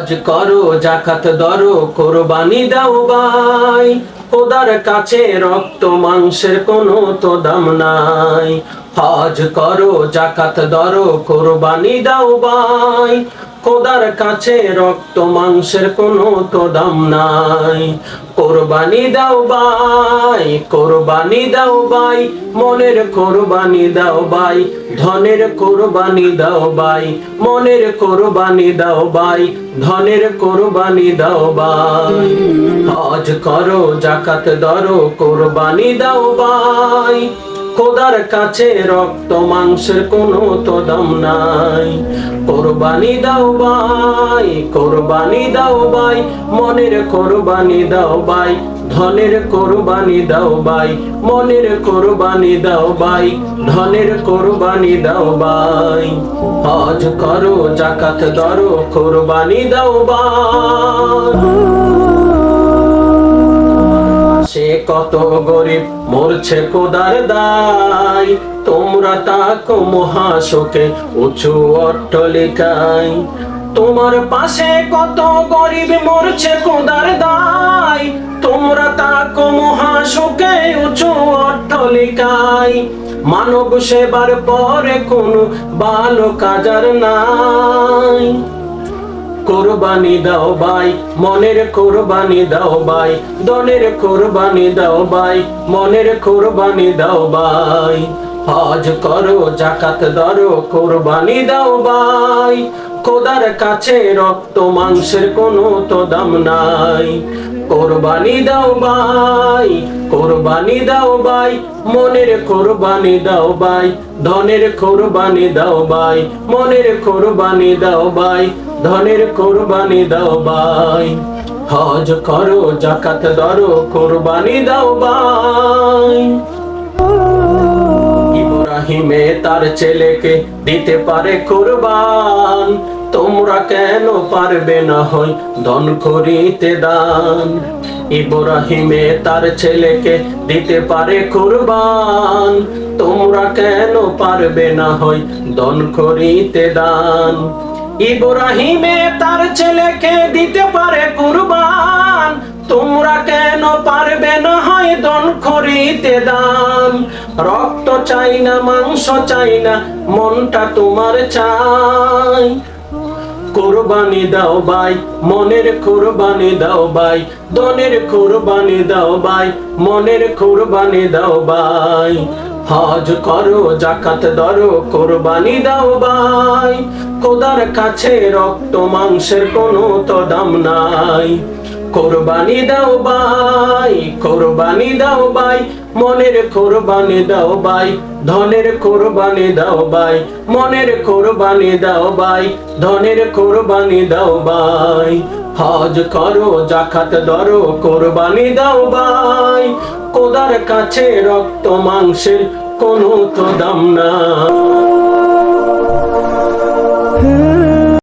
হজ করো, জাকাত ধরো, কোরবানি দাও ভাই। খোদার কাছে রক্ত মাংসের কোনো তো দাম নাই। হজ করো, জাকাত ধরো, কোরবানি দাও ভাই। খোদার কাছে রক্ত মাংসের কোনো তো দাম নাই। কোরবানি দাও ভাই, কোরবানি দাও ভাই, মনের কোরবানি দাও ভাই, ধনের কোরবানি দাও ভাই, মনের কোরবানি দাও ভাই, ধনের কোরবানি দাও ভাই। হজ করো, জাকাত ধরো, কোরবানি দাও ভাই। খোদার কাছে রক্ত মাংসের কোনো তো দাম নাই। কোরবানি দাও ভাই, কোরবানি দাও ভাই, মনের কোরবানি দাও ভাই, ধনের কোরবানি দাও ভাই, মনের কোরবানি দাও ভাই, ধনের কোরবানি দাও ভাই। হজ করো, জাকাত ধরো, কোরবানি দাও ভাই। সে কত গরিব মরছে খোদার দায়, তোমরা তাকো মহাশোকে উঁচু অট্টালিকায়। তোমার পাশে কত গরিব মরছে খোদার দায়, তোমরা তাকো মহাশোকে উঁচু অট্টালিকায়। মানব সেবার পরে কোনো ভালো কাজার নাই। কোরবানি দাও ভাই, মনের কোরবানি দাও ভাই, ধনের কোরবানি দাও ভাই, মনের কোরবানি দাও ভাই। হজ করো, জাকাত ধরো, কোরবানি দাও ভাই। খোদার কাছে রক্ত মাংসের কোনো তো দাম নাই। কোরবানি দাও ভাই, কোরবানি দাও ভাই, মনের কোরবানি দাও ভাই, ধনের কোরবানি দাও ভাই, মনের কোরবানি দাও ভাই, ধনের কোরবানি দাও ভাই। হজ করো, জাকাত ধরো, কোরবানি দাও ভাই। ইব্রাহিমে তার ছেলেকে দিতে পারে কোরবান, তোমরা কেন পারবে না হয় ধন করিতে দান। ইব্রাহিমে তার ছেলেকে দিতে পারে কোরবান, তোমরা কেন পারবে না হয় ধন করিতে দান। ইব্রাহিমে তার ছেলেকে দিতে পারে কুরবান, তোমরা কেন পারবে না হয় দান করিতে দান। রক্ত চাই না, মাংস চাই না, মনটা তোমার চাই। কোরবানি দাও ভাই, মনের কোরবানি দাও ভাই, ধনের কোরবানি দাও ভাই, মনের কোরবানি দাও ভাই। হজ করো, জাকাত ধরো, কোরবানি দাও ভাই। খোদার কাছে রক্ত মাংসের কোনো তো দাম নাই। কোরবানি দাও ভাই, কোরবানি দাও ভাই, মনের কোরবানি দাও ভাই, ধনের কোরবানি দাও ভাই, মনের কোরবানি দাও ভাই, ধনের কোরবানি দাও ভাই। হজ করো, জাকাত ধরো, কোরবানি দাও ভাই। খোদার কাছে রক্ত মাংসের কোনো তো দাম নাই।